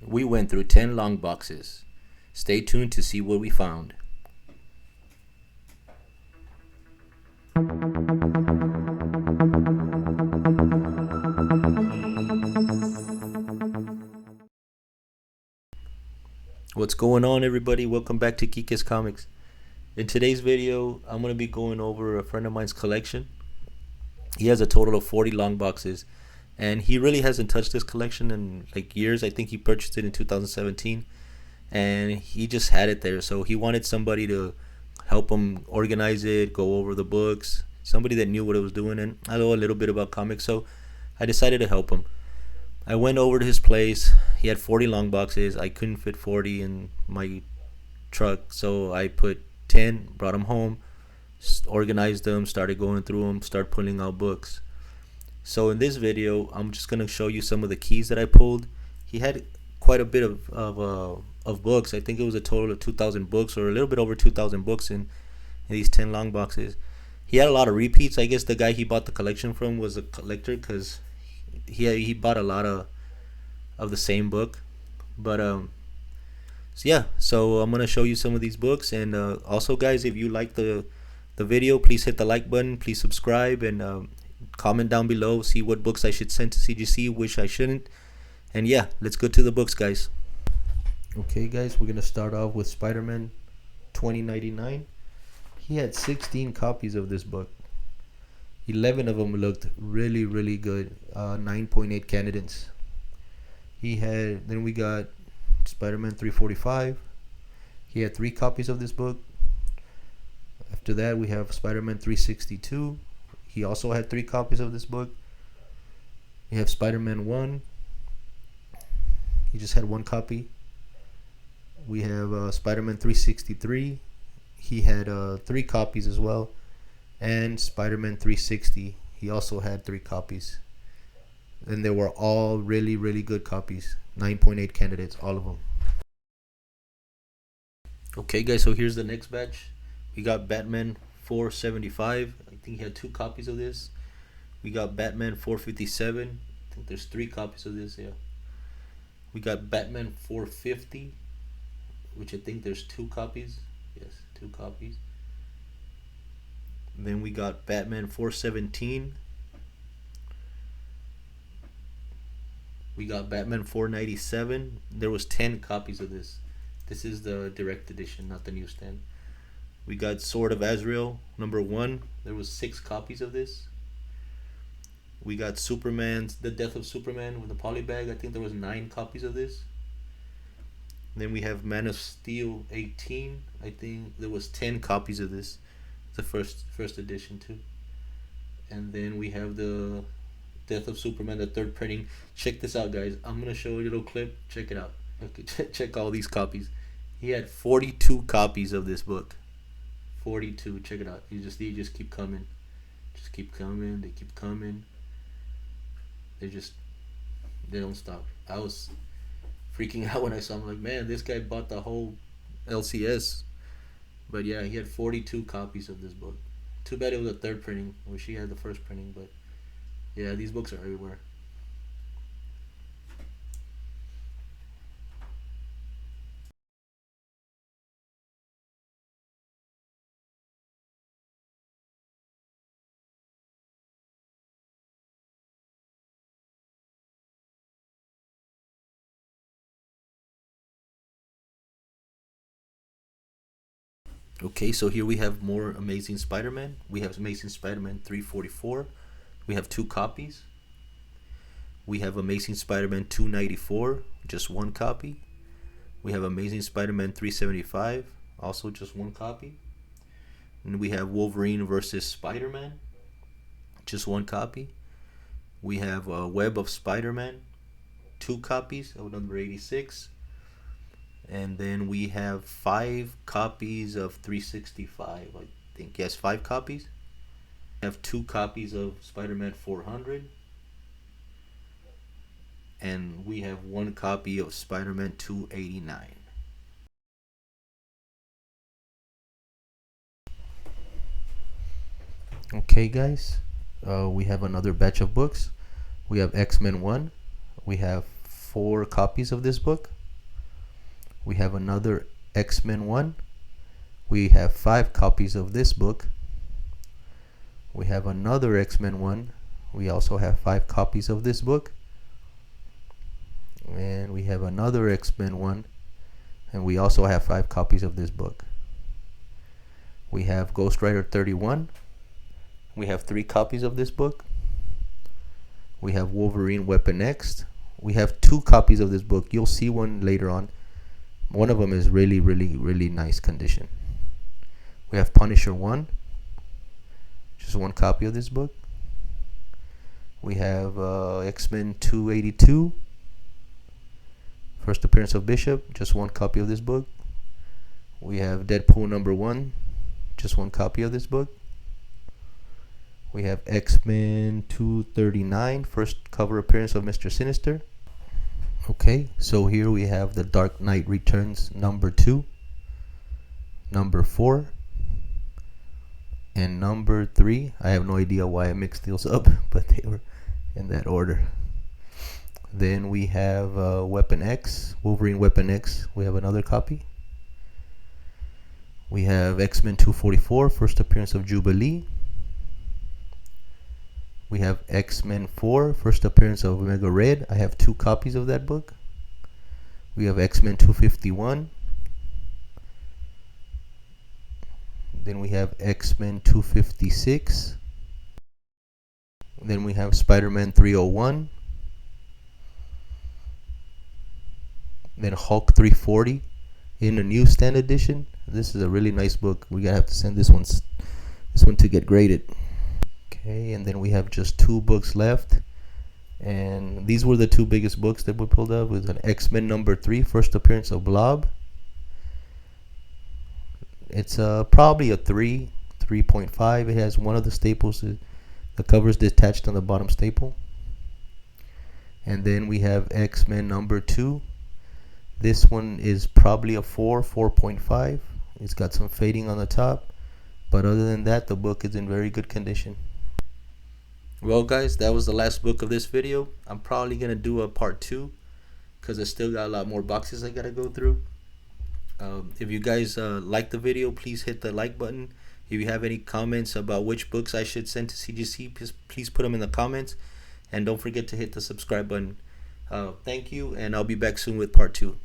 we went through 10 long boxes. Stay tuned to see what we found. What's going on, everybody? Welcome back to Kike's Comics. In today's video, I'm going to be going over a friend of mine's collection. He has a total of 40 long boxes, and he really hasn't touched this collection in like years. I think he purchased it in 2017, and he just had it there. So he wanted somebody to help him organize it, go over the books, somebody that knew what it was doing, and I know a little bit about comics, so I decided to help him. I went over to his place. He had 40 long boxes. I couldn't fit 40 in my truck, so I put 10, brought them home, organized them, started going through them, start pulling out books. So in this video, I'm just going to show you some of the keys that I pulled. He had quite a bit of books. I think it was a total of 2,000 books, or a little bit over 2,000 books in these 10 long boxes. He had a lot of repeats. I guess the guy he bought the collection from was a collector, because he bought a lot of the same book. But so yeah, so I'm gonna show you some of these books, and also, guys, if you like the video, please hit the like button, please subscribe, and comment down below, see what books I should send to CGC, which I shouldn't. And yeah, let's go to the books, guys. Okay, guys, we're gonna start off with Spiderman 2099. He had 16 copies of this book. 11 of them looked really, really good. 9.8 candidates. Then we got Spiderman 345. He had 3 copies of this book. After that, we have Spiderman 362. He also had 3 copies of this book. We have Spiderman 1. He just had 1 copy. We have Spiderman 363. He had 3 copies as well. And Spiderman 360. He also had 3 copies. And they were all really, really good copies. 9.8 candidates, all of them. Okay, guys, so here's the next batch. We got Batman 475. I think he had 2 copies of this. We got Batman 457. I think there's 3 copies of this, yeah. We got Batman 450, which I think there's 2 copies. Yes, 2 copies. Then we got Batman 417. We got Batman 497. There was 10 copies of this. This is the direct edition, not the newsstand. We got Sword of Azrael number 1. There was 6 copies of this. We got The Death of Superman with the polybag. I think there was 9 copies of this. Then we have Man of Steel 18. I think there was 10 copies of this. The first edition too. And then we have the Death of Superman, the 3rd printing. Check this out, guys. I'm gonna show you a little clip. Check it out. Okay, check all these copies. He had 42 copies of this book. 42. Check it out. You just keep coming. Just keep coming. They keep coming. They don't stop. I was freaking out when I saw him. Like, man, this guy bought the whole LCS. But yeah, he had 42 copies of this book. Too bad it was a 3rd printing, where she had the 1st printing. But yeah, these books are everywhere. Okay, so here we have more Amazing Spider-Man. We have Amazing Spider-Man 344. We have 2 copies. We have Amazing Spider-Man 294, just 1 copy. We have Amazing Spider-Man 375, also just 1 copy. And we have Wolverine versus Spider-Man, just 1 copy. We have Web of Spider-Man, 2 copies of number 86. And then we have 5 copies of 365, I think. Yes, 5 copies. We have 2 copies of Spider-Man 400. And we have 1 copy of Spider-Man 289. Okay, guys. We have another batch of books. We have X-Men 1. We have 4 copies of this book. We have another X-Men 1. We have 5 copies of this book. We have another X-Men 1. We also have 5 copies of this book. And we have another X-Men 1. And we also have 5 copies of this book. We have Ghost Rider 31. We have 3 copies of this book. We have Wolverine Weapon X. We have 2 copies of this book. You'll see one later on. One of them is really nice condition. We have Punisher 1. Just 1 copy of this book. We have X-Men 282. First appearance of Bishop. Just 1 copy of this book. We have Deadpool number 1. Just 1 copy of this book. We have X-Men 239. First cover appearance of Mr. Sinister. Okay, so here we have the Dark Knight Returns number 2, number 4, and number 3. I have no idea why I mixed those up, but they were in that order. Then we have Weapon X, Wolverine Weapon X. We have another copy. We have X-Men 244, first appearance of Jubilee. We have X-Men 4, first appearance of Omega Red. I have 2 copies of that book. We have X-Men 251. Then we have X-Men 256. Then we have Spiderman 301. Then Hulk 340 in a newsstand edition. This is a really nice book. We gotta have to send this one to get graded. Okay, and then we have just 2 books left, and these were the 2 biggest books that we pulled up. With an X-Men number 3, first appearance of Blob. It's probably a 3.5. It has one of the staples. The cover is detached on the bottom staple. And then we have X-Men number 2. This one is probably a 4.5. It's got some fading on the top, but other than that, the book is in very good condition. Well guys, that was the last book of this video. I'm probably going to do a part 2 because I still got a lot more boxes I got to go through. If you guys like the video, please hit the like button. If you have any comments about which books I should send to CGC, please put them in the comments. And don't forget to hit the subscribe button. Thank you, and I'll be back soon with part 2.